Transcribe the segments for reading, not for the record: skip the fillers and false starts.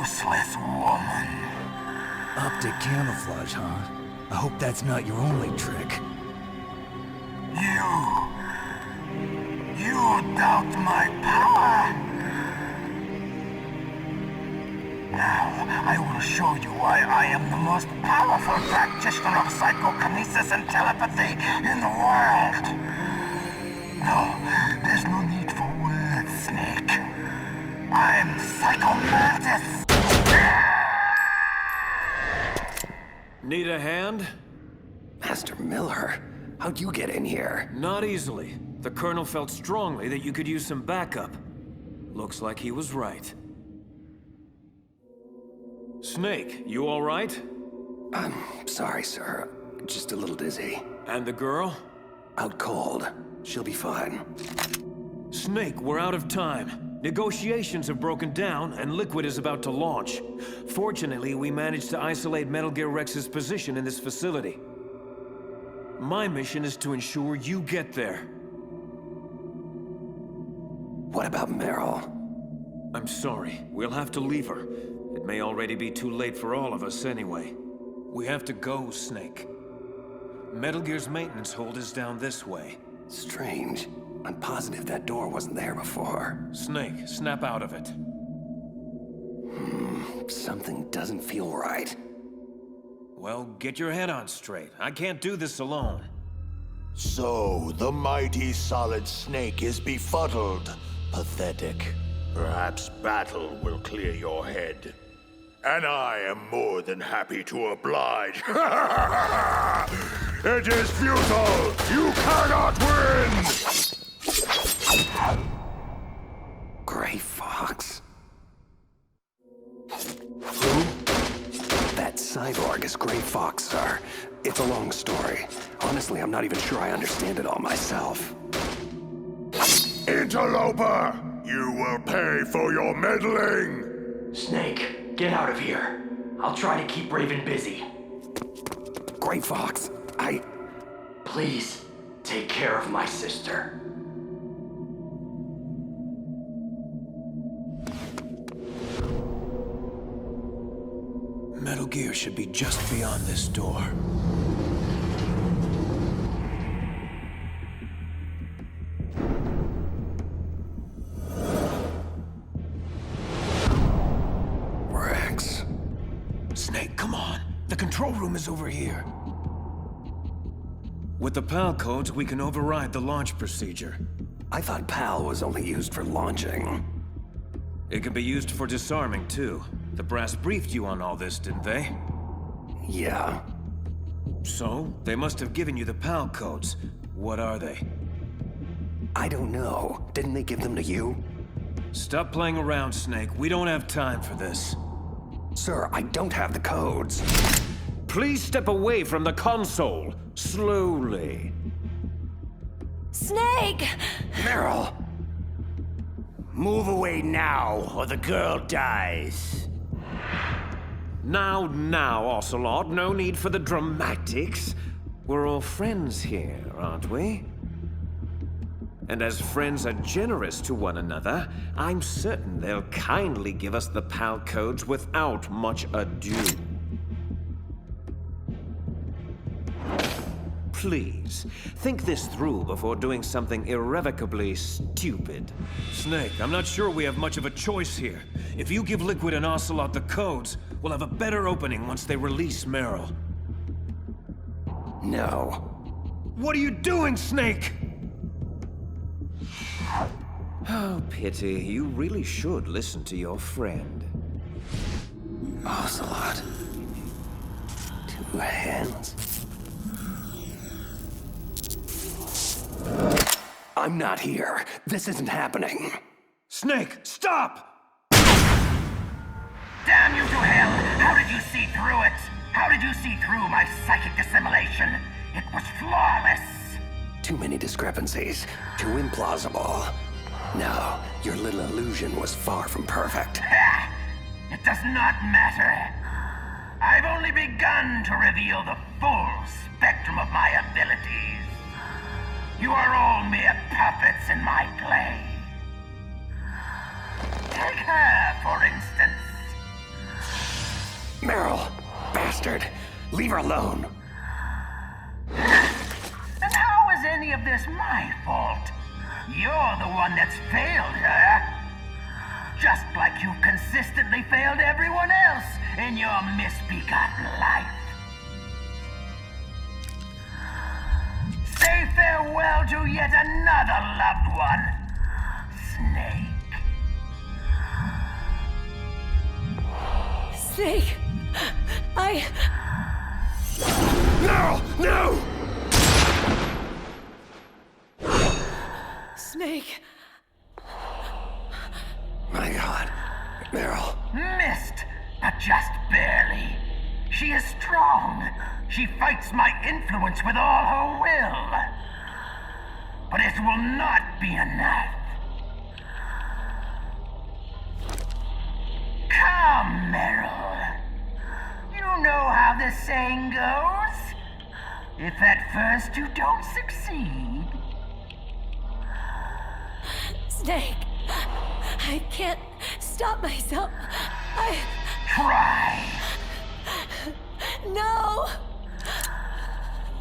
useless woman. Optic camouflage, huh? I hope that's not your only trick. You doubt my power? Now, I will show you why I am the most powerful practitioner of psychokinesis and telepathy in the world. No, there's no need for words, Snake. I'm Psychomantis! Need a hand? Master Miller, how'd you get in here? Not easily. The Colonel felt strongly that you could use some backup. Looks like he was right. Snake, you all right? I'm sorry, sir. Just a little dizzy. And the girl? Out cold. She'll be fine. Snake, we're out of time. Negotiations have broken down, and Liquid is about to launch. Fortunately, we managed to isolate Metal Gear Rex's position in this facility. My mission is to ensure you get there. What about Meryl? I'm sorry. We'll have to leave her. It may already be too late for all of us anyway. We have to go, Snake. Metal Gear's maintenance hold is down this way. Strange. I'm positive that door wasn't there before. Snake, snap out of it. Something doesn't feel right. Well, get your head on straight. I can't do this alone. So, the mighty Solid Snake is befuddled. Pathetic. Perhaps battle will clear your head. And I am more than happy to oblige. It is futile! You cannot win! Gray Fox? Who? That cyborg is Gray Fox, sir. It's a long story. Honestly, I'm not even sure I understand it all myself. Interloper! You will pay for your meddling! Snake, get out of here. I'll try to keep Raven busy. Gray Fox, Please, take care of my sister. Metal Gear should be just beyond this door. Rex. Snake, come on. The control room is over here. With the PAL codes, we can override the launch procedure. I thought PAL was only used for launching. It can be used for disarming, too. The brass briefed you on all this, didn't they? Yeah. So, they must have given you the PAL codes. What are they? I don't know. Didn't they give them to you? Stop playing around, Snake. We don't have time for this. Sir, I don't have the codes. Please step away from the console. Slowly. Snake! Meryl! Move away now, or the girl dies. Now, Ocelot. No need for the dramatics. We're all friends here, aren't we? And as friends are generous to one another, I'm certain they'll kindly give us the PAL codes without much ado. Please, think this through before doing something irrevocably stupid. Snake, I'm not sure we have much of a choice here. If you give Liquid and Ocelot the codes, we'll have a better opening once they release Meryl. No. What are you doing, Snake? Oh, pity. You really should listen to your friend. Ocelot. 2 hands. I'm not here. This isn't happening. Snake, stop! Damn you to hell! How did you see through it? How did you see through my psychic assimilation? It was flawless! Too many discrepancies. Too implausible. No, your little illusion was far from perfect. Ha! It does not matter. I've only begun to reveal the full spectrum of my abilities. You are all mere puppets in my play. Take her, for instance. Meryl, bastard, leave her alone. And how is any of this my fault? You're the one that's failed her. Just like you've consistently failed everyone else in your misbegotten life. Say farewell to yet another loved one, Snake. Snake! No! Snake! My God, Meryl. Missed, but just barely. She is strong. She fights my influence with all her will. But it will not be enough. Come, Meryl. You know how the saying goes. If at first you don't succeed... Snake! I can't stop myself. Try. No!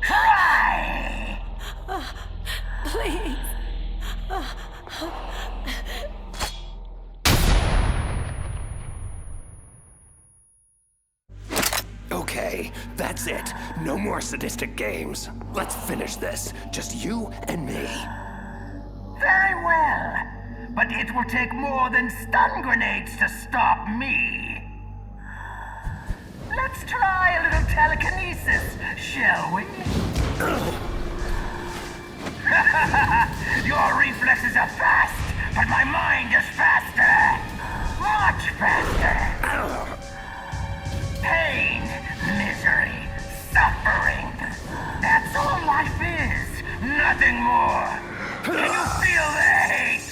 Try! Please. Okay, that's it. No more sadistic games. Let's finish this. Just you and me. Very well. But it will take more than stun grenades to stop me. Let's try a little telekinesis, shall we? Your reflexes are fast, but my mind is faster. Much faster. Pain, misery, suffering. That's all life is. Nothing more. Can you feel the hate?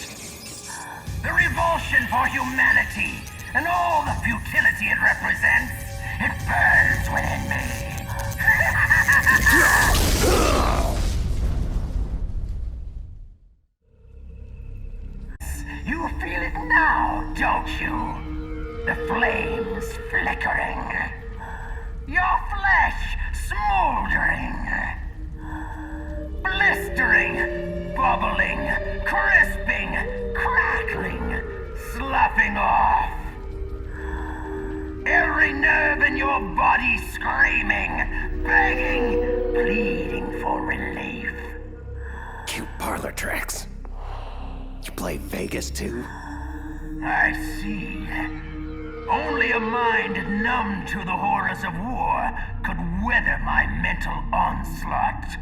The revulsion for humanity and all the futility it represents. It burns within me. You feel it now, don't you? The flames flickering. Your flesh smoldering. Blistering, bubbling, crisping, crackling, sloughing off. Every nerve in your body screaming, begging, pleading for relief. Cute parlor tricks. You play Vegas too? I see. Only a mind numb to the horrors of war could weather my mental onslaught.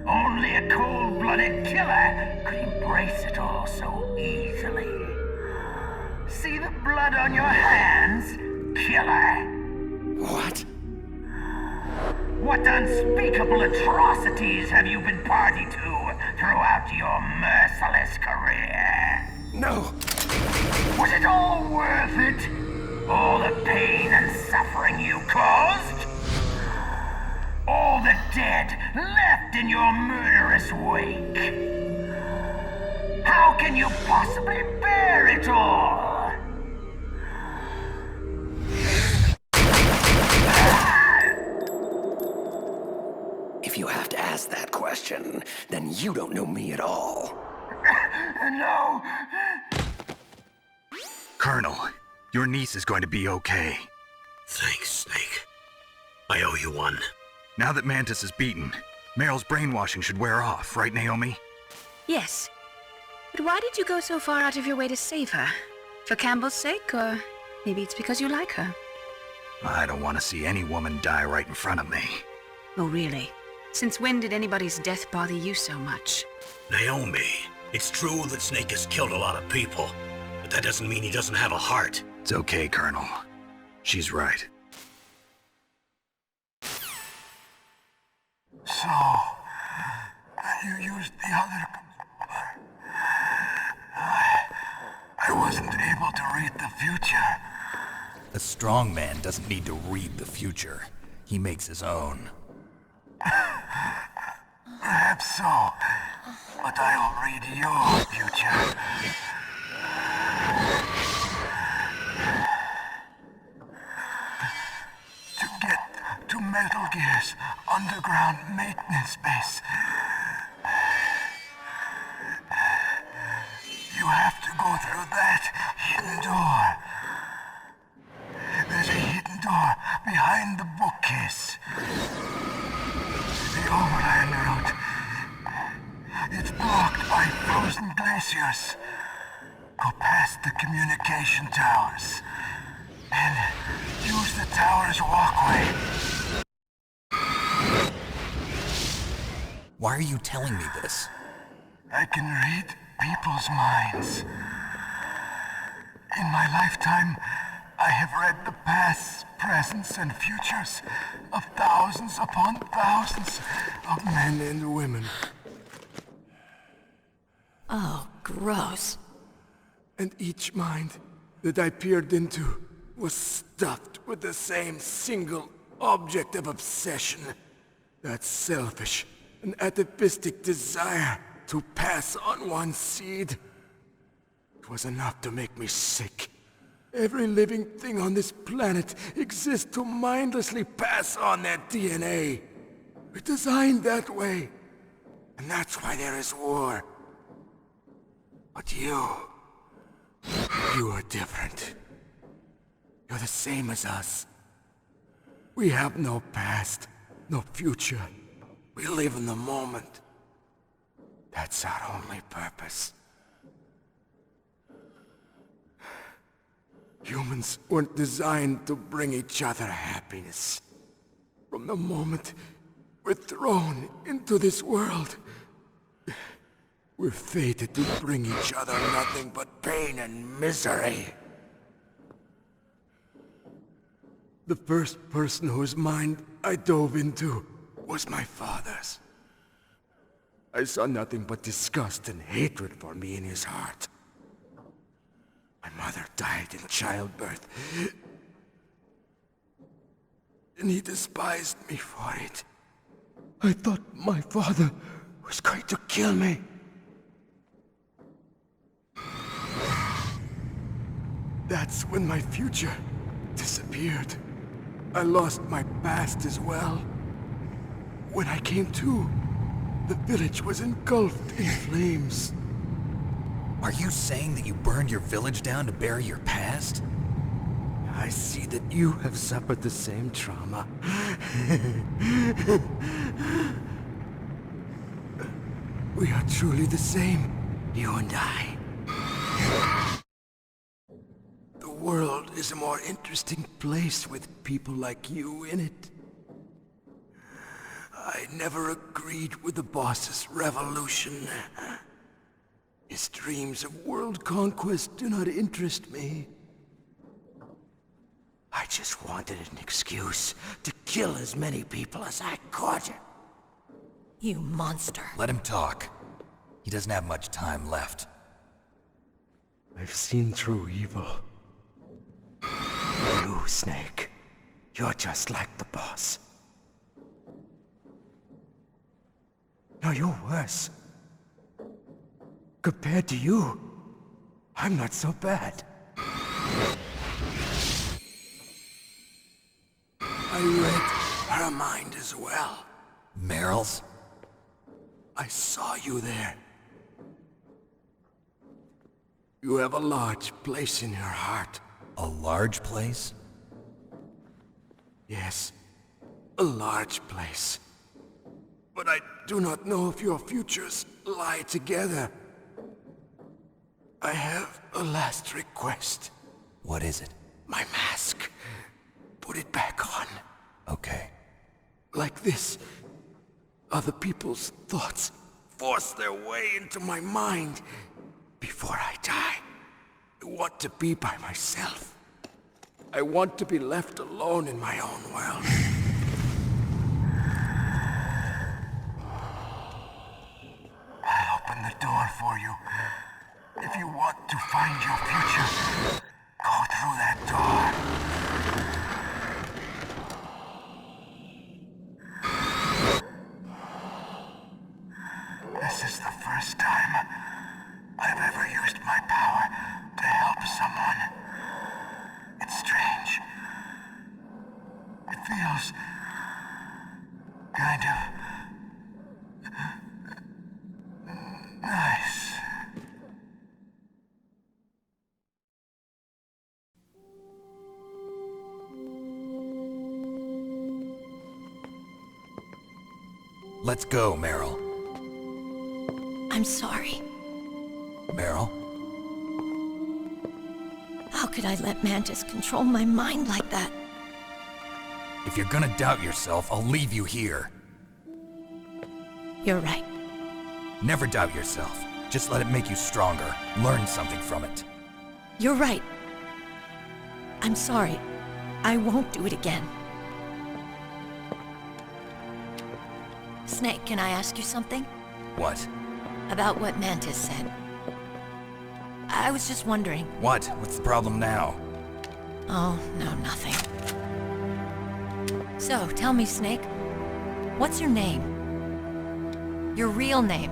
Only a cold-blooded killer could embrace it all so easily. See the blood on your hands, killer? What? What unspeakable atrocities have you been party to throughout your merciless career? No! Was it all worth it? All the pain and suffering you caused? All the dead left in your murderous wake? How can you possibly bear it all? If you have to ask that question, then you don't know me at all. No. Colonel, your niece is going to be okay. Thanks, Snake. I owe you one. Now that Mantis is beaten, Meryl's brainwashing should wear off, right, Naomi? Yes. But why did you go so far out of your way to save her? For Campbell's sake, or maybe it's because you like her? I don't want to see any woman die right in front of me. Oh, really? Since when did anybody's death bother you so much? Naomi, it's true that Snake has killed a lot of people, but that doesn't mean he doesn't have a heart. It's okay, Colonel. She's right. So, you used the other... I wasn't able to read the future. A strong man doesn't need to read the future. He makes his own. Perhaps so, but I'll read your future. Gear's underground maintenance base. You have to go through that hidden door. There's a hidden door behind the bookcase. The overland route. It's blocked by frozen glaciers. Go past the communication towers. And use the tower's walkway. Why are you telling me this? I can read people's minds. In my lifetime, I have read the pasts, presents, and futures of thousands upon thousands of men and women. Oh, gross. And each mind that I peered into was stuffed with the same single object of obsession. That selfish and atavistic desire to pass on one seed. It was enough to make me sick. Every living thing on this planet exists to mindlessly pass on their DNA. We're designed that way. And that's why there is war. But you are different. You're the same as us. We have no past, no future. We live in the moment. That's our only purpose. Humans weren't designed to bring each other happiness. From the moment we're thrown into this world, we're fated to bring each other nothing but pain and misery. The first person whose mind I dove into was my father's. I saw nothing but disgust and hatred for me in his heart. My mother died in childbirth, and he despised me for it. I thought my father was going to kill me. That's when my future disappeared. I lost my past as well. When I came to, the village was engulfed in flames. Are you saying that you burned your village down to bury your past? I see that you have suffered the same trauma. We are truly the same, you and I. The world is a more interesting place with people like you in it. I never agreed with the boss's revolution. His dreams of world conquest do not interest me. I just wanted an excuse to kill as many people as I could. You monster. Let him talk. He doesn't have much time left. I've seen through evil. You, Snake, you're just like the boss. No, you're worse. Compared to you, I'm not so bad. I read her mind as well. Meryl's? I saw you there. You have a large place in your heart. A large place? Yes, a large place. But I do not know if your futures lie together. I have a last request. What is it? My mask. Put it back on. Okay. Like this, other people's thoughts force their way into my mind. Before I die, I want to be by myself. I want to be left alone in my own world. I'll open the door for you. If you want to find your future, go through that door. This is the first time I've ever used my power to help someone. It's strange. It feels Let's go, Meryl. I'm sorry. Meryl? How could I let Mantis control my mind like that? If you're gonna doubt yourself, I'll leave you here. You're right. Never doubt yourself. Just let it make you stronger. Learn something from it. You're right. I'm sorry. I won't do it again. Snake, can I ask you something? What? About what Mantis said. I was just wondering. What? What's the problem now? Oh, no, nothing. So, tell me, Snake. What's your name? Your real name?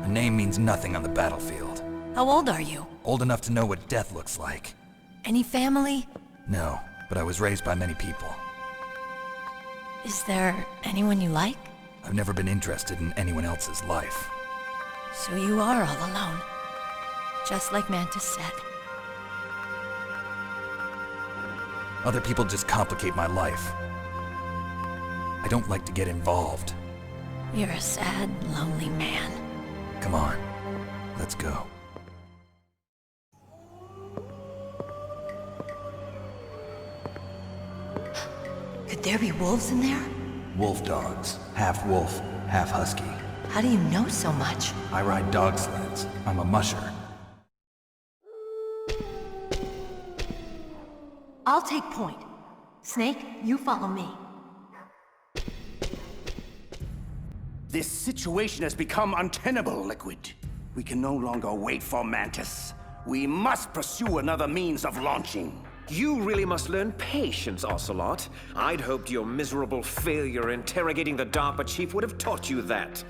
A name means nothing on the battlefield. How old are you? Old enough to know what death looks like. Any family? No, but I was raised by many people. Is there anyone you like? I've never been interested in anyone else's life. So you are all alone. Just like Mantis said. Other people just complicate my life. I don't like to get involved. You're a sad, lonely man. Come on, let's go. Could there be wolves in there? Wolf dogs. Half wolf, half husky. How do you know so much? I ride dog sleds. I'm a musher. I'll take point. Snake, you follow me. This situation has become untenable, Liquid. We can no longer wait for Mantis. We must pursue another means of launching. You really must learn patience, Ocelot. I'd hoped your miserable failure interrogating the DARPA chief would have taught you that.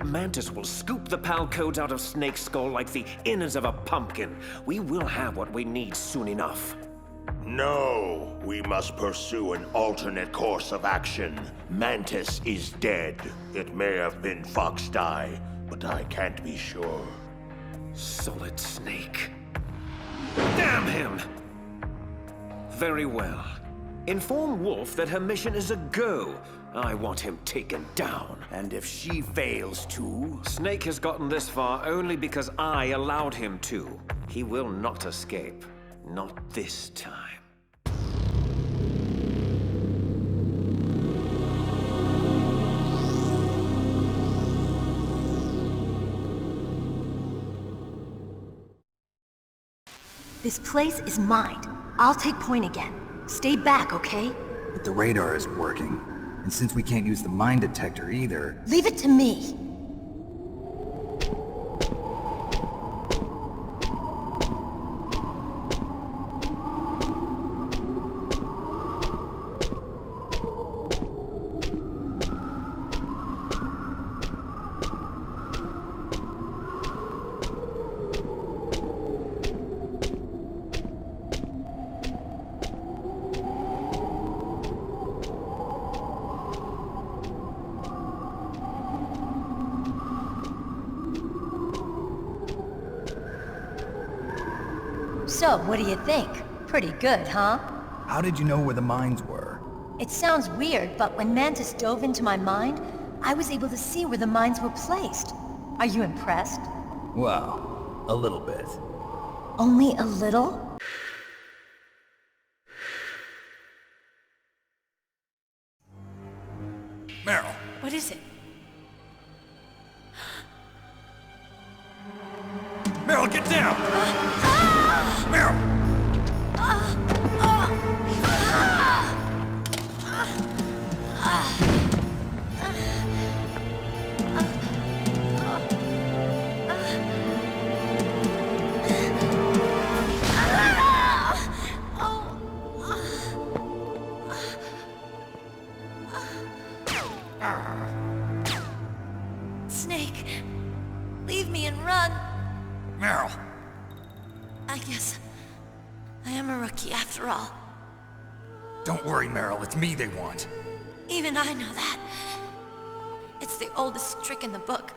Mantis will scoop the PAL codes out of Snake's skull like the innards of a pumpkin. We will have what we need soon enough. No, we must pursue an alternate course of action. Mantis is dead. It may have been Foxdie, but I can't be sure. Solid Snake. Damn him! Very well. Inform Wolf that her mission is a go. I want him taken down. And if she fails to... Snake has gotten this far only because I allowed him to. He will not escape. Not this time. This place is mine. I'll take point again. Stay back, okay? But the radar isn't working. And since we can't use the mine detector either... Leave it to me. So, what do you think? Pretty good, huh? How did you know where the mines were? It sounds weird, but when Mantis dove into my mind, I was able to see where the mines were placed. Are you impressed? Well, a little bit. Only a little? Meryl! What is it? Meryl, get down! Meryl! Snake, leave me and run. Meryl! I guess I am a rookie after all. Don't worry, Meryl. It's me they want. Even I know that. It's the oldest trick in the book.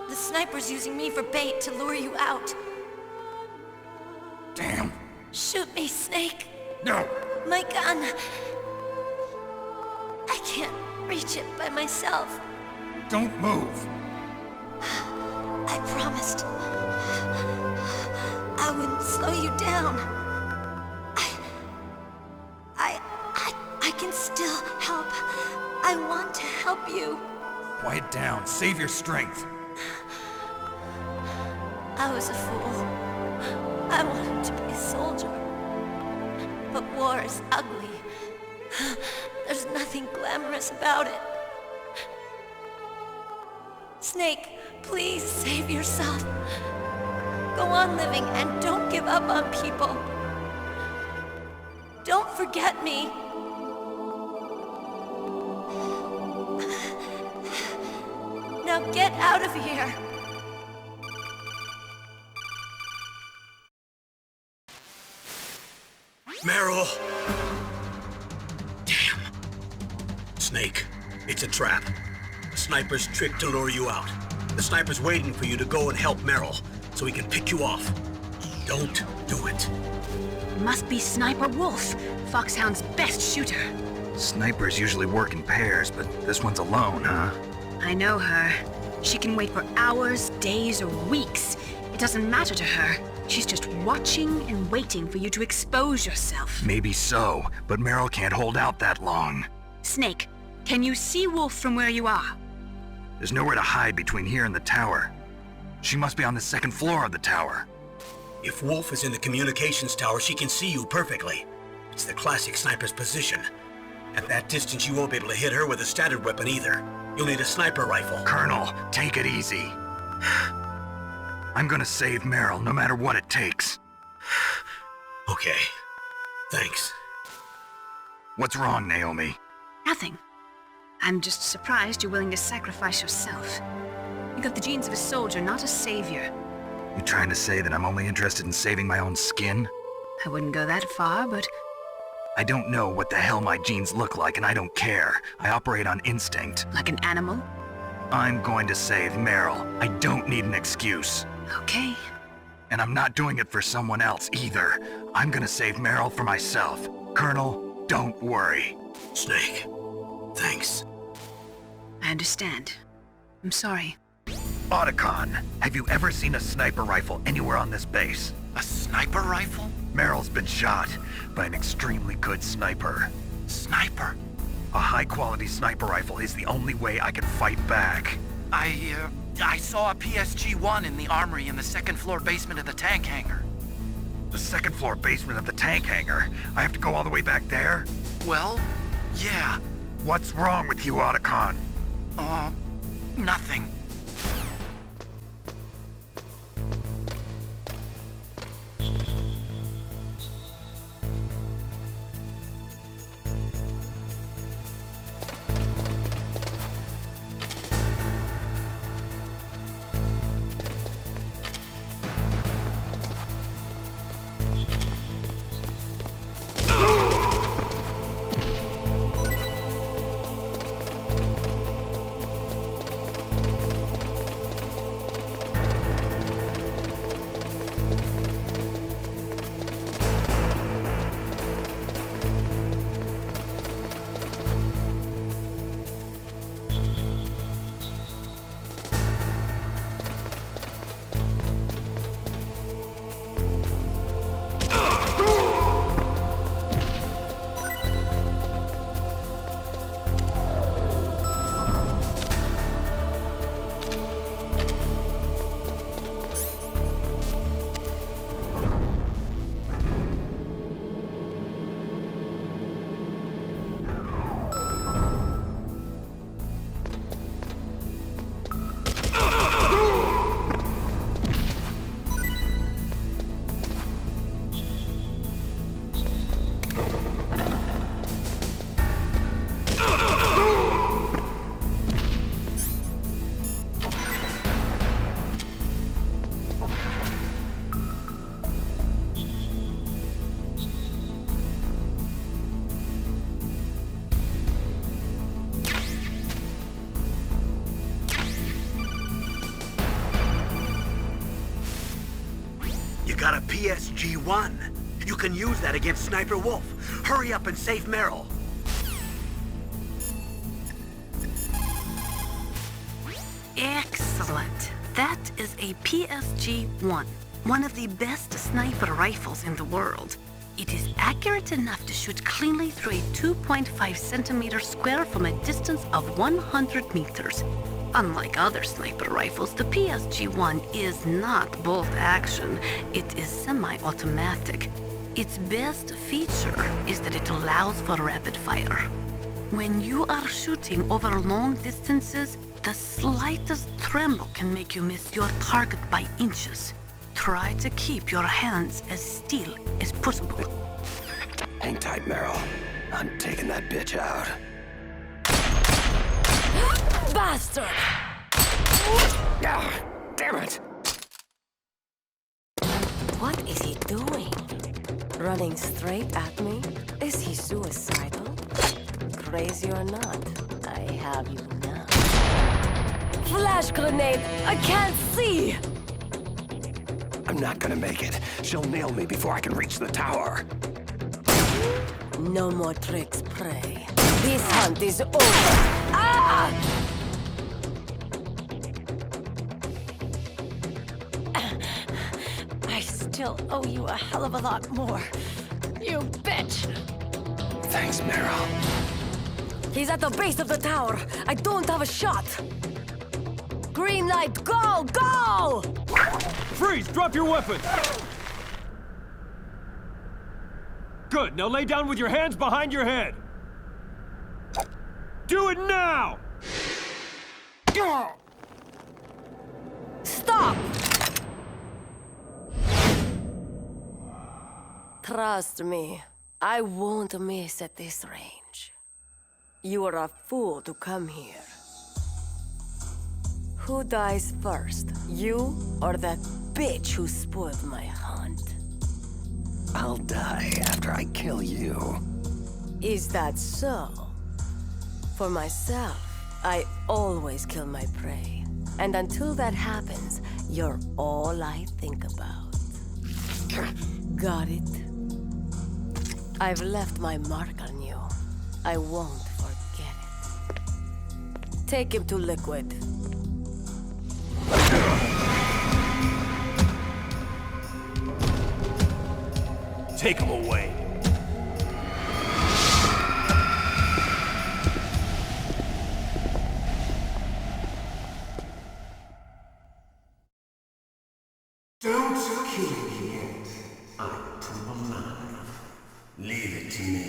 The sniper's using me for bait to lure you out. Damn. Shoot me, Snake. No! My gun. I can't reach it by myself. Don't move. I promised. I wouldn't slow you down. I can still help. I want to help you. Quiet down. Save your strength. I was a fool. I wanted to be a soldier. But war is ugly. There's nothing glamorous about it. Snake, please save yourself. Go on living and don't give up on people. Don't forget me. Now get out of here. Meryl! Damn. Snake, it's a trap. The sniper's trick to lure you out. The sniper's waiting for you to go and help Meryl, so he can pick you off. Don't do it. Must be Sniper Wolf, Foxhound's best shooter. Snipers usually work in pairs, but this one's alone, huh? I know her. She can wait for hours, days, or weeks. It doesn't matter to her. She's just watching and waiting for you to expose yourself. Maybe so, but Meryl can't hold out that long. Snake, can you see Wolf from where you are? There's nowhere to hide between here and the tower. She must be on the second floor of the tower. If Wolf is in the communications tower, she can see you perfectly. It's the classic sniper's position. At that distance, you won't be able to hit her with a standard weapon either. You'll need a sniper rifle. Colonel, take it easy. I'm gonna save Meryl, no matter what it takes. Okay. Thanks. What's wrong, Naomi? Nothing. I'm just surprised you're willing to sacrifice yourself. You got the genes of a soldier, not a savior. You trying to say that I'm only interested in saving my own skin? I wouldn't go that far, but... I don't know what the hell my genes look like, and I don't care. I operate on instinct. Like an animal? I'm going to save Meryl. I don't need an excuse. Okay. And I'm not doing it for someone else either. I'm gonna save Meryl for myself. Colonel, don't worry. Snake, thanks. I understand. I'm sorry. Otacon, have you ever seen a sniper rifle anywhere on this base? A sniper rifle? Meryl's been shot by an extremely good sniper. Sniper? A high-quality sniper rifle is the only way I can fight back. I saw a PSG-1 in the armory in the second-floor basement of the tank hangar. The second-floor basement of the tank hangar? I have to go all the way back there? Well, yeah. What's wrong with you, Otacon? Nothing. Got a PSG-1. You can use that against Sniper Wolf. Hurry up and save Meryl. Excellent. That is a PSG-1, one of the best sniper rifles in the world. It is accurate enough to shoot cleanly through a 2.5 centimeter square from a distance of 100 meters. Unlike other sniper rifles, the PSG-1 is not bolt action. It is semi-automatic. Its best feature is that it allows for rapid fire. When you are shooting over long distances, the slightest tremble can make you miss your target by inches. Try to keep your hands as still as possible. Hang tight, Meryl. I'm taking that bitch out. Bastard! Ah, damn it! What is he doing? Running straight at me? Is he suicidal? Crazy or not, I have you now. Flash grenade! I can't see! I'm not gonna make it. She'll nail me before I can reach the tower. No more tricks, prey. This hunt is over. Ah! I still owe you a hell of a lot more. You bitch! Thanks, Meryl. He's at the base of the tower. I don't have a shot. Green light, go! Go! Freeze! Drop your weapon! Good, now lay down with your hands behind your head. Do it now! Stop! Trust me, I won't miss at this range. You are a fool to come here. Who dies first, you or that bitch who spoiled my hunt? I'll die after I kill you. Is that so? For myself, I always kill my prey. And until that happens, you're all I think about. Got it? I've left my mark on you. I won't forget it. Take him to Liquid. Take him away. Don't kill me yet. I'm alive. Leave it to me.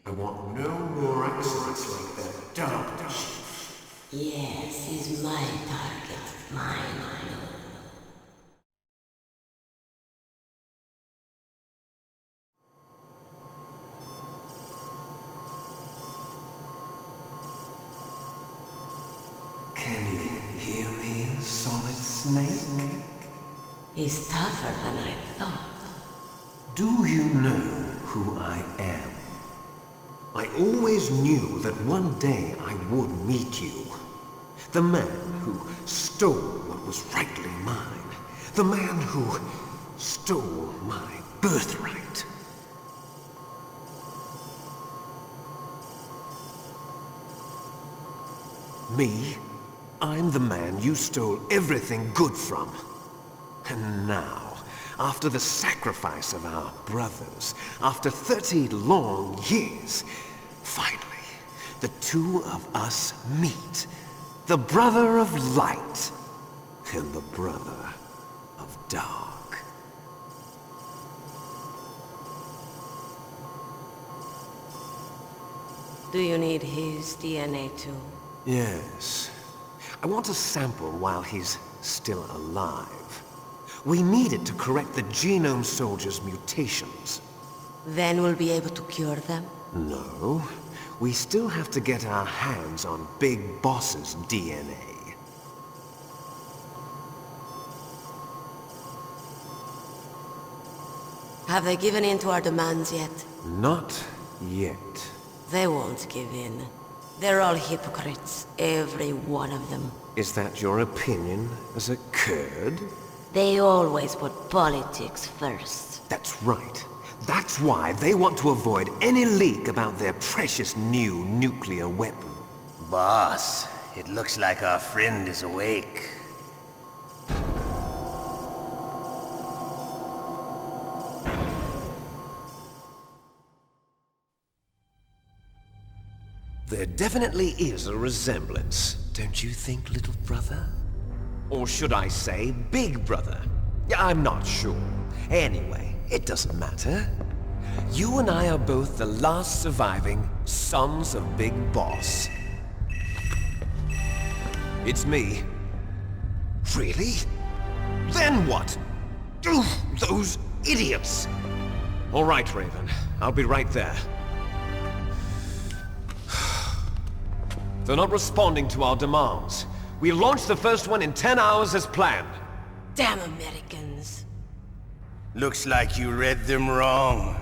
I want no more accidents like that dumb chief. Yes, he's my target. Mine alone. Can you hear me, Solid Snake? He's tougher than I thought. Do you know who I am? I always knew that one day I would meet you. The man who stole what was rightly mine. The man who stole my birthright. Me? I'm the man you stole everything good from. And now, after the sacrifice of our brothers, after 30 long years, finally, the two of us meet. The brother of light and the brother of dark. Do you need his DNA too? Yes. I want a sample while he's still alive. We need it to correct the Genome Soldier's mutations. Then we'll be able to cure them? No. We still have to get our hands on Big Boss's DNA. Have they given in to our demands yet? Not yet. They won't give in. They're all hypocrites, every one of them. Is that your opinion as a Kurd? They always put politics first. That's right. That's why they want to avoid any leak about their precious new nuclear weapon. Boss, it looks like our friend is awake. There definitely is a resemblance, don't you think, little brother? Or should I say, big brother? Yeah, I'm not sure. Anyway, it doesn't matter. You and I are both the last surviving sons of Big Boss. It's me. Really? Then what? Oof, those idiots! All right, Raven. I'll be right there. They're not responding to our demands. We launched the first one in 10 hours as planned. Damn Americans. Looks like you read them wrong.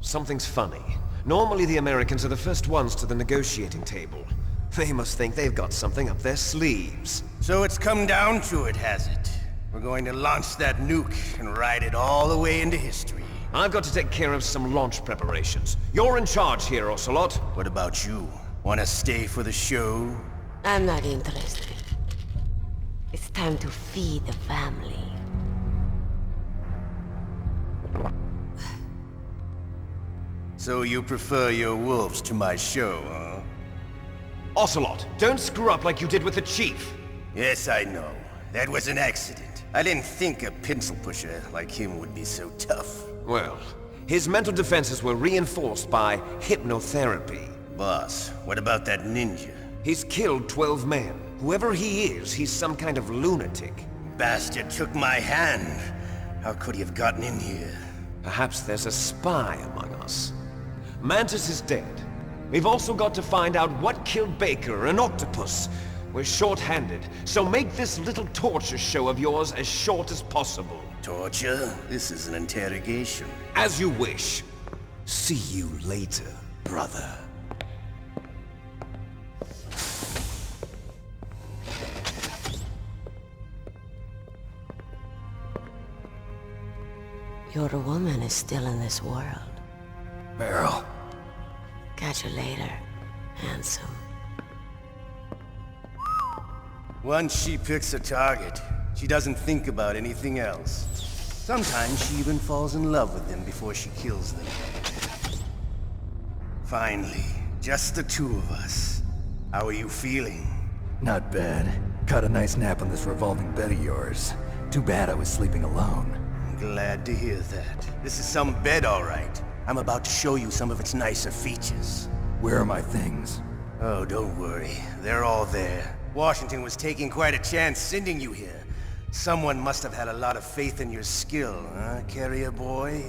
Something's funny. Normally the Americans are the first ones to the negotiating table. They must think they've got something up their sleeves. So it's come down to it, has it? We're going to launch that nuke and ride it all the way into history. I've got to take care of some launch preparations. You're in charge here, Ocelot. What about you? Wanna stay for the show? I'm not interested. It's time to feed the family. So you prefer your wolves to my show, huh? Ocelot, don't screw up like you did with the Chief. Yes, I know. That was an accident. I didn't think a pencil pusher like him would be so tough. Well, his mental defenses were reinforced by hypnotherapy. Boss, what about that ninja? He's killed 12 men. Whoever he is, he's some kind of lunatic. Bastard took my hand. How could he have gotten in here? Perhaps there's a spy among us. Mantis is dead. We've also got to find out what killed Baker and Octopus. We're short-handed, so make this little torture show of yours as short as possible. Torture? This is an interrogation. As you wish. See you later, brother. Your woman is still in this world. Meryl. Catch you later, handsome. Once she picks a target, she doesn't think about anything else. Sometimes she even falls in love with them before she kills them. Finally, just the two of us. How are you feeling? Not bad. Caught a nice nap on this revolving bed of yours. Too bad I was sleeping alone. Glad to hear that. This is some bed, all right. I'm about to show you some of its nicer features. Where are my things? Oh, don't worry. They're all there. Washington was taking quite a chance sending you here. Someone must have had a lot of faith in your skill, huh, carrier boy?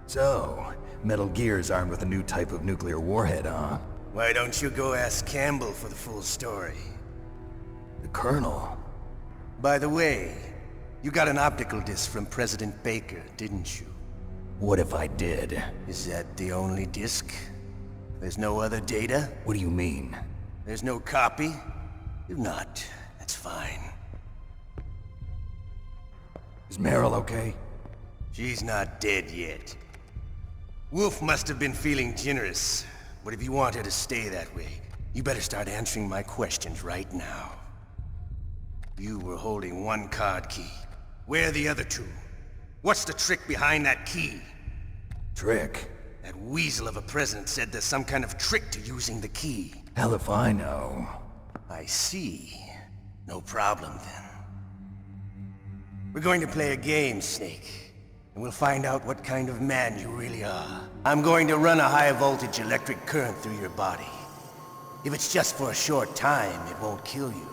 So, Metal Gear's armed with a new type of nuclear warhead, huh? Why don't you go ask Campbell for the full story? The Colonel? By the way, you got an optical disc from President Baker, didn't you? What if I did? Is that the only disc? There's no other data? What do you mean? There's no copy? If not, that's fine. Is Meryl okay? She's not dead yet. Wolf must have been feeling generous, but if you want her to stay that way, you better start answering my questions right now. You were holding one card key. Where are the other two? What's the trick behind that key? Trick? That weasel of a president said there's some kind of trick to using the key. Hell if I know. I see. No problem then. We're going to play a game, Snake. And we'll find out what kind of man you really are. I'm going to run a high-voltage electric current through your body. If it's just for a short time, it won't kill you.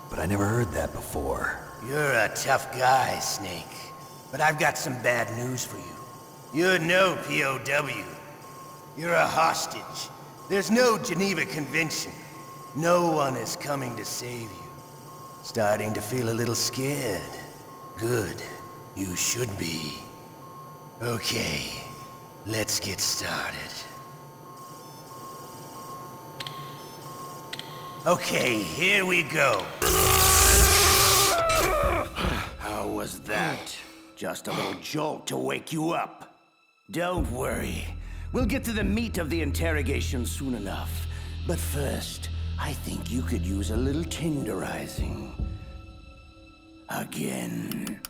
But I never heard that before. You're a tough guy, Snake. But I've got some bad news for you. You're no POW. You're a hostage. There's no Geneva Convention. No one is coming to save you. Starting to feel a little scared. Good. You should be. Okay, let's get started. Okay, here we go. How was that? Just a little jolt to wake you up. Don't worry. We'll get to the meat of the interrogation soon enough. But first, I think you could use a little tenderizing. Again.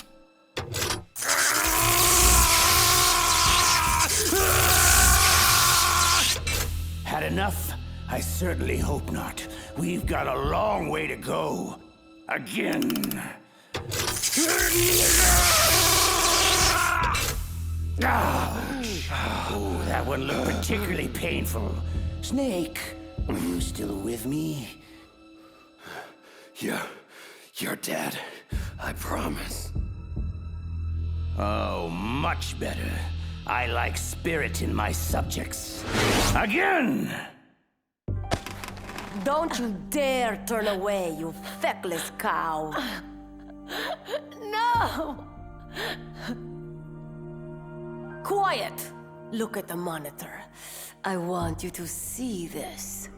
Had enough? I certainly hope not. We've got a long way to go. Again. Oh, that one looked particularly painful. Snake, are you still with me? You're dead. I promise. Oh, much better. I like spirit in my subjects. Again! Don't you dare turn away, you feckless cow. No! Quiet! Look at the monitor. I want you to see this.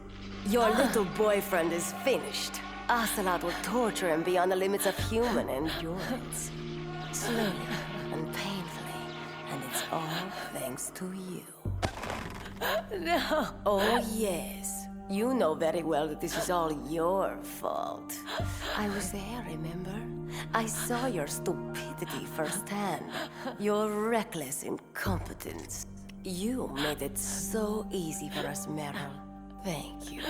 Your little boyfriend is finished. Ocelot will torture him beyond the limits of human endurance. Slowly and painfully. And it's all thanks to you. No. Oh, yes. You know very well that this is all your fault. I was there, remember? I saw your stupidity firsthand. Your reckless incompetence. You made it so easy for us, Meryl. Thank you.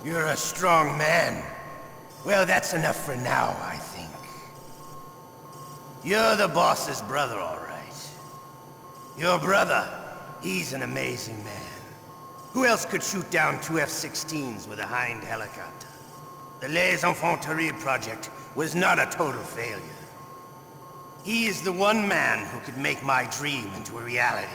You're a strong man. Well, that's enough for now, I think. You're the boss's brother, all right. Your brother, he's an amazing man. Who else could shoot down two F-16s with a Hind helicopter? The Les Infanteries project was not a total failure. He is the one man who could make my dream into a reality.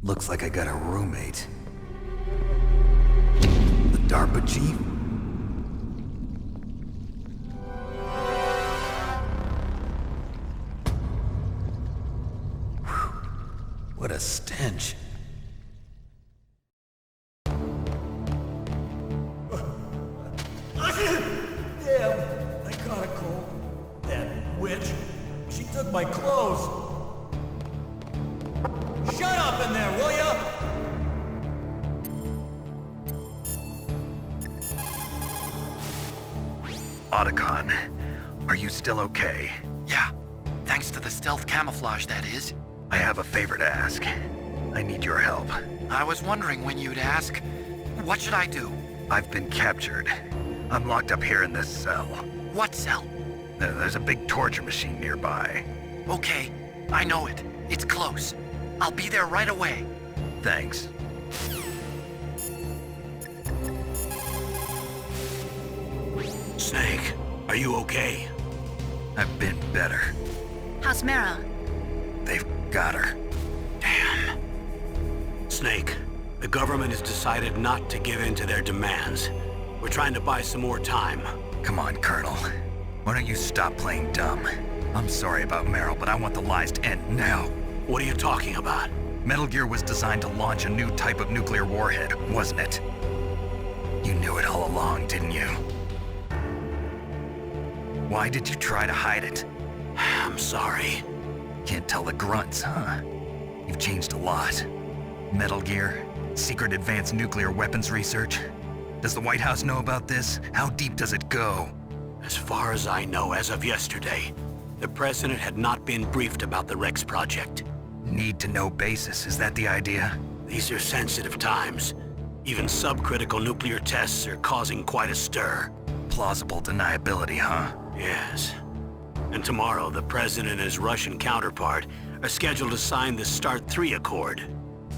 Looks like I got a roommate. The DARPA chief? Whew. What a stench. Damn, I caught a cold. That witch. She took my clothes. Shut up in there, will ya? Otacon, are you still okay? Yeah, thanks to the stealth camouflage, that is. I have a favor to ask. I need your help. I was wondering when you'd ask. What should I do? I've been captured. I'm locked up here in this cell. What cell? There's a big torture machine nearby. Okay, I know it. It's close. I'll be there right away. Thanks. Snake, are you okay? I've been better. How's Meryl? They've got her. Damn. Snake, the government has decided not to give in to their demands. We're trying to buy some more time. Come on, Colonel. Why don't you stop playing dumb? I'm sorry about Meryl, but I want the lies to end now. What are you talking about? Metal Gear was designed to launch a new type of nuclear warhead, wasn't it? You knew it all along, didn't you? Why did you try to hide it? I'm sorry. Can't tell the grunts, huh? You've changed a lot. Metal Gear, secret advanced nuclear weapons research. Does the White House know about this? How deep does it go? As far as I know, as of yesterday, the President had not been briefed about the Rex project. Need-to-know basis, is that the idea? These are sensitive times. Even subcritical nuclear tests are causing quite a stir. Plausible deniability, huh? Yes. And tomorrow, the President and his Russian counterpart are scheduled to sign the START 3 Accord.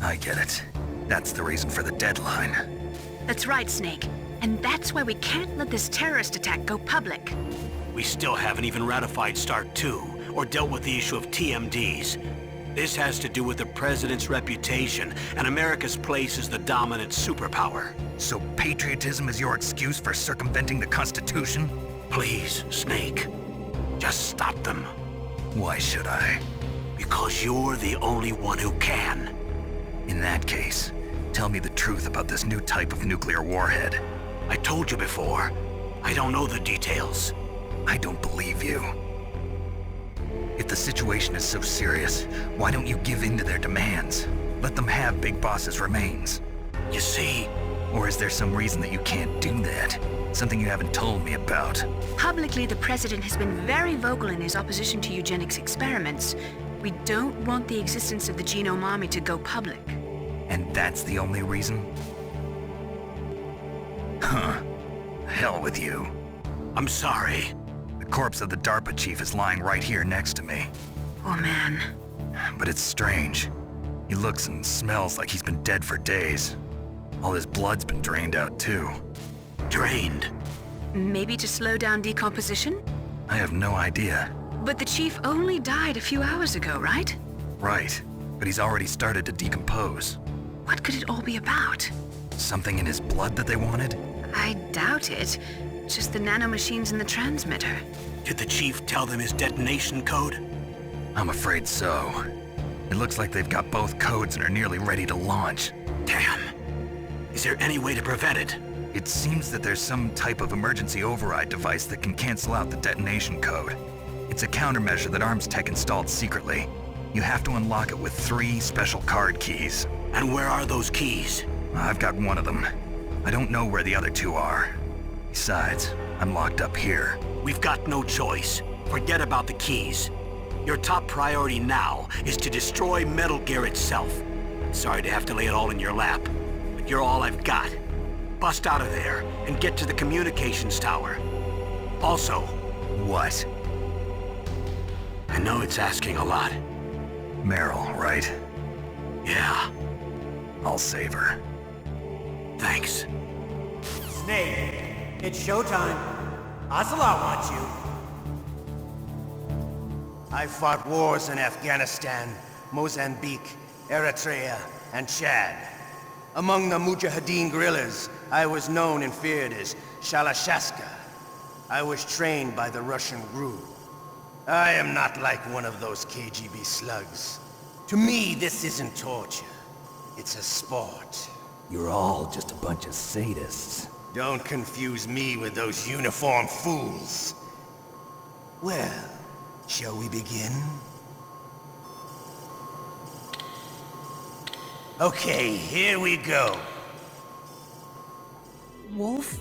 I get it. That's the reason for the deadline. That's right, Snake. And that's why we can't let this terrorist attack go public. We still haven't even ratified START 2, or dealt with the issue of TMDs. This has to do with the president's reputation and America's place as the dominant superpower. So patriotism is your excuse for circumventing the Constitution? Please, Snake. Just stop them. Why should I? Because you're the only one who can. In that case, tell me the truth about this new type of nuclear warhead. I told you before. I don't know the details. I don't believe you. If the situation is so serious, why don't you give in to their demands? Let them have Big Boss's remains. You see? Or is there some reason that you can't do that? Something you haven't told me about? Publicly, the president has been very vocal in his opposition to eugenics experiments. We don't want the existence of the Genome Army to go public. And that's the only reason? Huh. Hell with you. I'm sorry. The corpse of the DARPA chief is lying right here next to me. Oh man. But it's strange. He looks and smells like he's been dead for days. All his blood's been drained out too. Drained? Maybe to slow down decomposition? I have no idea. But the chief only died a few hours ago, right? Right. But he's already started to decompose. What could it all be about? Something in his blood that they wanted? I doubt it. Just the nanomachines in the transmitter. Did the chief tell them his detonation code? I'm afraid so. It looks like they've got both codes and are nearly ready to launch. Damn. Is there any way to prevent it? It seems that there's some type of emergency override device that can cancel out the detonation code. It's a countermeasure that Arms Tech installed secretly. You have to unlock it with 3 special card keys. And where are those keys? I've got one of them. I don't know where the other 2 are. Besides, I'm locked up here. We've got no choice. Forget about the keys. Your top priority now is to destroy Metal Gear itself. Sorry to have to lay it all in your lap, but you're all I've got. Bust out of there and get to the communications tower. Also... What? I know it's asking a lot. Meryl, right? Yeah. I'll save her. Thanks. Snake, it's showtime. Ocelot wants you. I fought wars in Afghanistan, Mozambique, Eritrea, and Chad. Among the Mujahideen guerrillas, I was known and feared as Shalashaska. I was trained by the Russian GRU. I am not like one of those KGB slugs. To me, this isn't torture. It's a sport. You're all just a bunch of sadists. Don't confuse me with those uniformed fools. Well, shall we begin? Okay, here we go. Wolf?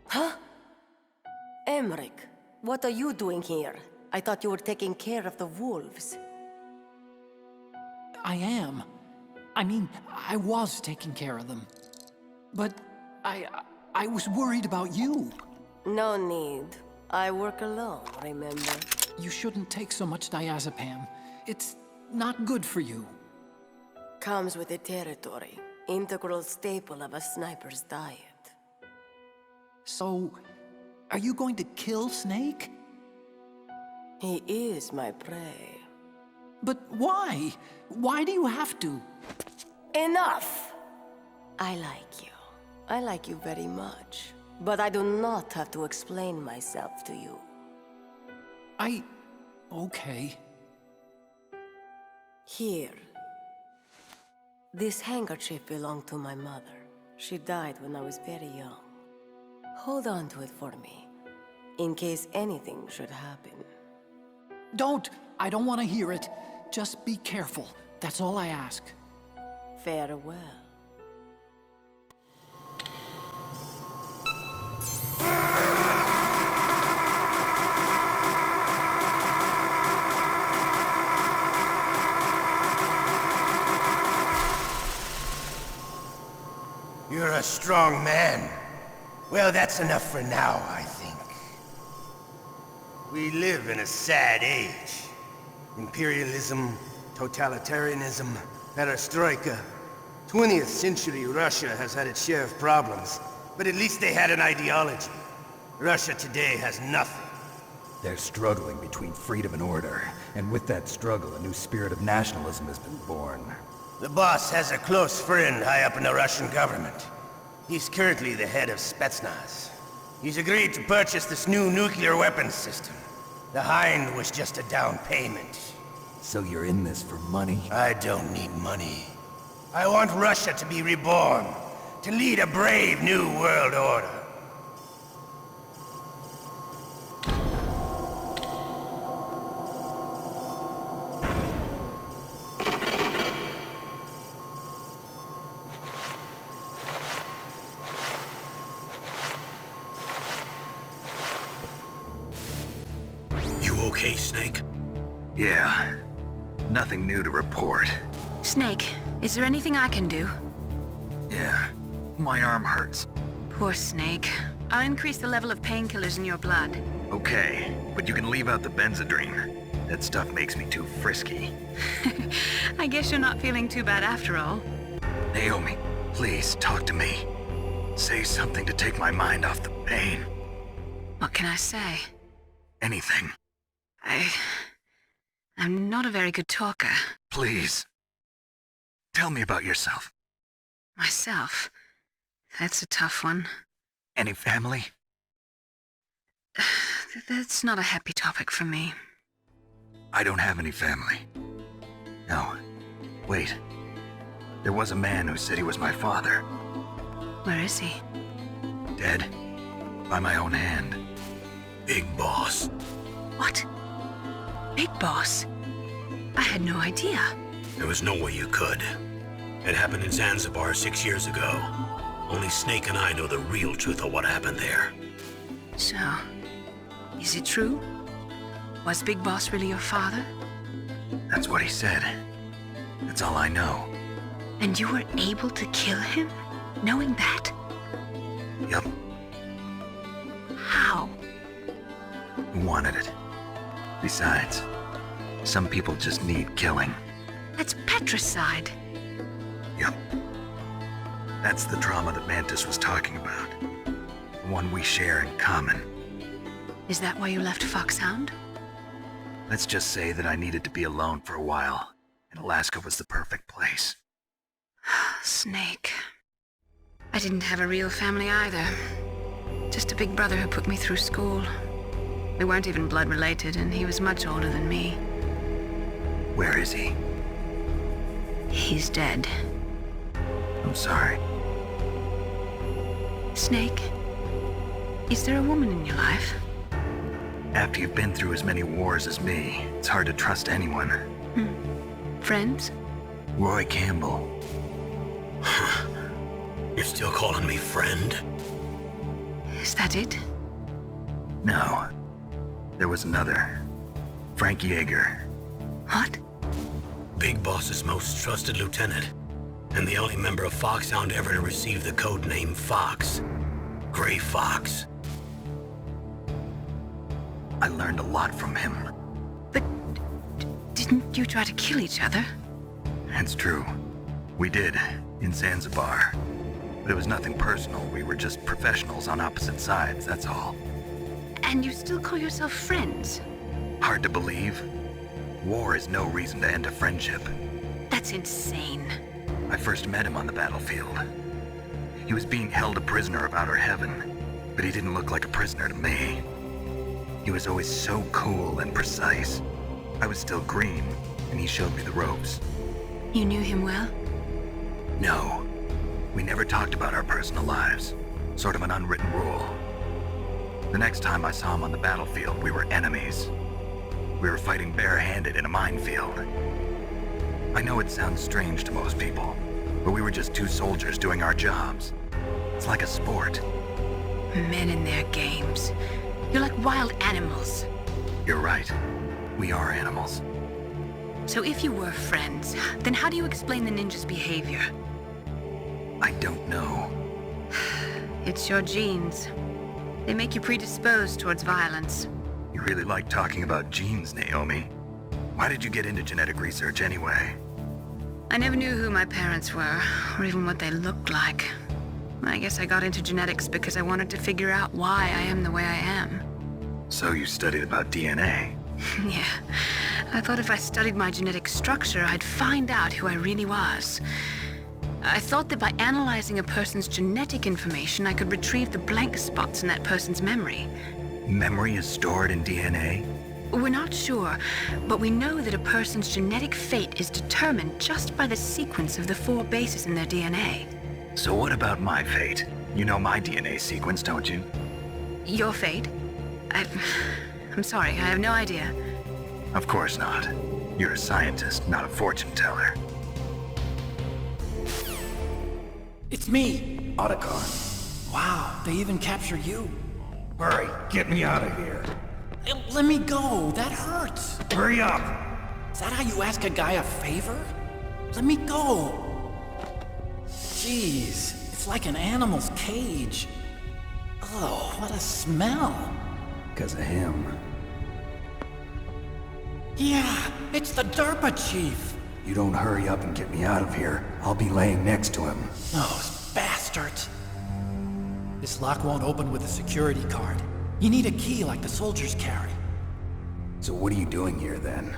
Huh? Emmerich, what are you doing here? I thought you were taking care of the wolves. I am. I mean, I was taking care of them. But I was worried about you. No need. I work alone, remember? You shouldn't take so much diazepam. It's not good for you. Comes with the territory. Integral staple of a sniper's diet. So, are you going to kill Snake? He is my prey. But why? Why do you have to? Enough! I like you. I like you very much. But I do not have to explain myself to you. Okay. Here. This handkerchief belonged to my mother. She died when I was very young. Hold on to it for me, in case anything should happen. Don't! I don't want to hear it. Just be careful. That's all I ask. Farewell. You're a strong man. Well, that's enough for now, I think. We live in a sad age. Imperialism, totalitarianism, perestroika. 20th century Russia has had its share of problems, but at least they had an ideology. Russia today has nothing. They're struggling between freedom and order, And with that struggle, a new spirit of nationalism has been born. The boss has a close friend high up in the Russian government. He's currently the head of Spetsnaz. He's agreed to purchase this new nuclear weapons system. The Hind was just a down payment. So you're in this for money? I don't need money. I want Russia to be reborn, to lead a brave new world order. Okay, Snake? Yeah. Nothing new to report. Snake, is there anything I can do? Yeah. My arm hurts. Poor Snake. I'll increase the level of painkillers in your blood. Okay, but you can leave out the Benzedrine. That stuff makes me too frisky. I guess you're not feeling too bad after all. Naomi, please talk to me. Say something to take my mind off the pain. What can I say? Anything. I'm not a very good talker. Please. Tell me about yourself. Myself? That's a tough one. Any family? That's not a happy topic for me. I don't have any family. No. Wait. There was a man who said he was my father. Where is he? Dead. By my own hand. Big Boss. What? Big Boss? I had no idea. There was no way you could. It happened in Zanzibar 6 years ago. Only Snake and I know the real truth of what happened there. So, is it true? Was Big Boss really your father? That's what he said. That's all I know. And you were able to kill him, knowing that? Yup. How? He wanted it. Besides, some people just need killing. That's patricide. Yup. That's the trauma that Mantis was talking about. The one we share in common. Is that why you left Foxhound? Let's just say that I needed to be alone for a while, and Alaska was the perfect place. Snake. I didn't have a real family either. Just a big brother who put me through school. We weren't even blood related, and he was much older than me. Where is he? He's dead. I'm sorry. Snake, is there a woman in your life? After you've been through as many wars as me, it's hard to trust anyone. Friends? Roy Campbell. You're still calling me friend? Is that it? No. There was another. Frank Yeager. What? Big Boss's most trusted lieutenant, and the only member of Foxhound ever to receive the code name Fox. Gray Fox. I learned a lot from him. But didn't you try to kill each other? It's true. We did, in Zanzibar. But it was nothing personal. We were just professionals on opposite sides, that's all. And you still call yourself friends? Hard to believe. War is no reason to end a friendship. That's insane. I first met him on the battlefield. He was being held a prisoner of outer heaven, but he didn't look like a prisoner to me. He was always so cool and precise. I was still green, and he showed me the ropes. You knew him well? No. We never talked about our personal lives. Sort of an unwritten rule. The next time I saw him on the battlefield, we were enemies. We were fighting barehanded in a minefield. I know it sounds strange to most people, but we were just two soldiers doing our jobs. It's like a sport. Men and their games. You're like wild animals. You're right. We are animals. So if you were friends, then how do you explain the ninja's behavior? I don't know. It's your genes. They make you predisposed towards violence. You really like talking about genes, Naomi. Why did you get into genetic research anyway? I never knew who my parents were, or even what they looked like. I guess I got into genetics because I wanted to figure out why I am the way I am. So you studied about DNA? Yeah. I thought if I studied my genetic structure, I'd find out who I really was. I thought that by analyzing a person's genetic information, I could retrieve the blank spots in that person's memory. Memory is stored in DNA? We're not sure, but we know that a person's genetic fate is determined just by the sequence of the 4 bases in their DNA. So what about my fate? You know my DNA sequence, don't you? Your fate? I'm sorry, I have no idea. Of course not. You're a scientist, not a fortune teller. It's me! Otacon. Wow, they even captured you. Hurry, get me out of here. Let me go, that hurts. Hurry up! Is that how you ask a guy a favor? Let me go. Jeez, it's like an animal's cage. Oh, what a smell. Because of him. Yeah, it's the Derpa Chief. You don't hurry up and get me out of here, I'll be laying next to him. Those bastards. This lock won't open with a security card. You need a key like the soldiers carry. So what are you doing here then?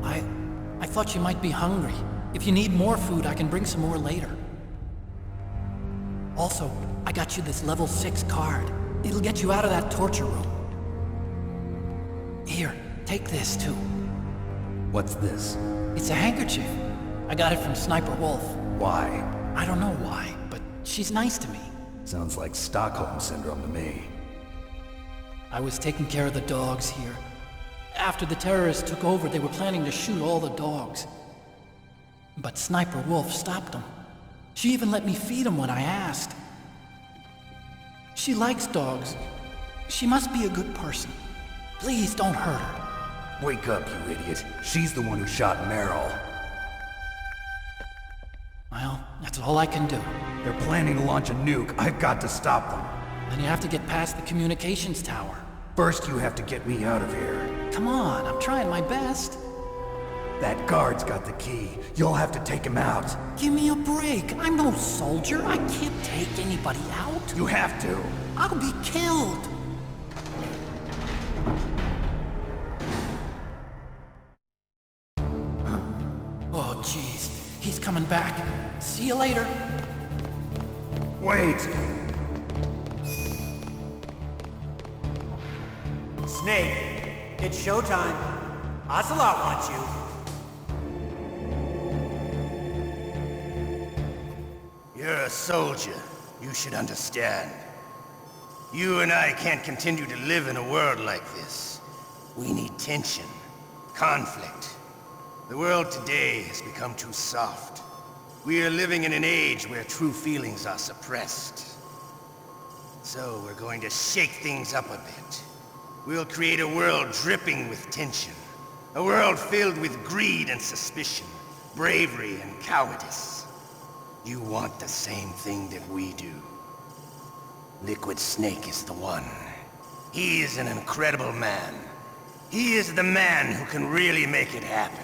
I thought you might be hungry. If you need more food, I can bring some more later. Also, I got you this level 6 card. It'll get you out of that torture room. Here, take this too. What's this? It's a handkerchief. I got it from Sniper Wolf. Why? I don't know why, but she's nice to me. Sounds like Stockholm Syndrome to me. I was taking care of the dogs here. After the terrorists took over, they were planning to shoot all the dogs. But Sniper Wolf stopped them. She even let me feed them when I asked. She likes dogs. She must be a good person. Please don't hurt her. Wake up, you idiot. She's the one who shot Meryl. Well, that's all I can do. They're planning to launch a nuke. I've got to stop them. Then you have to get past the communications tower. First, you have to get me out of here. Come on, I'm trying my best. That guard's got the key. You'll have to take him out. Give me a break. I'm no soldier. I can't take anybody out. You have to. I'll be killed. Oh, jeez. He's coming back. See you later. Wait! Snake, it's showtime. Ocelot wants you. You're a soldier. You should understand. You and I can't continue to live in a world like this. We need tension, conflict. The world today has become too soft. We are living in an age where true feelings are suppressed. So we're going to shake things up a bit. We'll create a world dripping with tension. A world filled with greed and suspicion, bravery and cowardice. You want the same thing that we do. Liquid Snake is the one. He is an incredible man. He is the man who can really make it happen.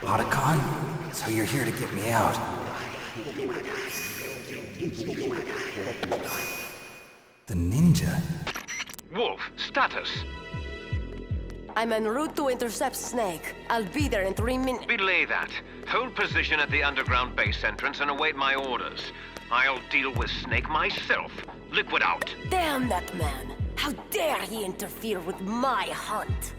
Otacon? So you're here to get me out. The ninja? Wolf, status. I'm en route to intercept Snake. I'll be there in 3 minutes. Belay that. Hold position at the underground base entrance and await my orders. I'll deal with Snake myself. Liquid out. Damn that man! How dare he interfere with my hunt!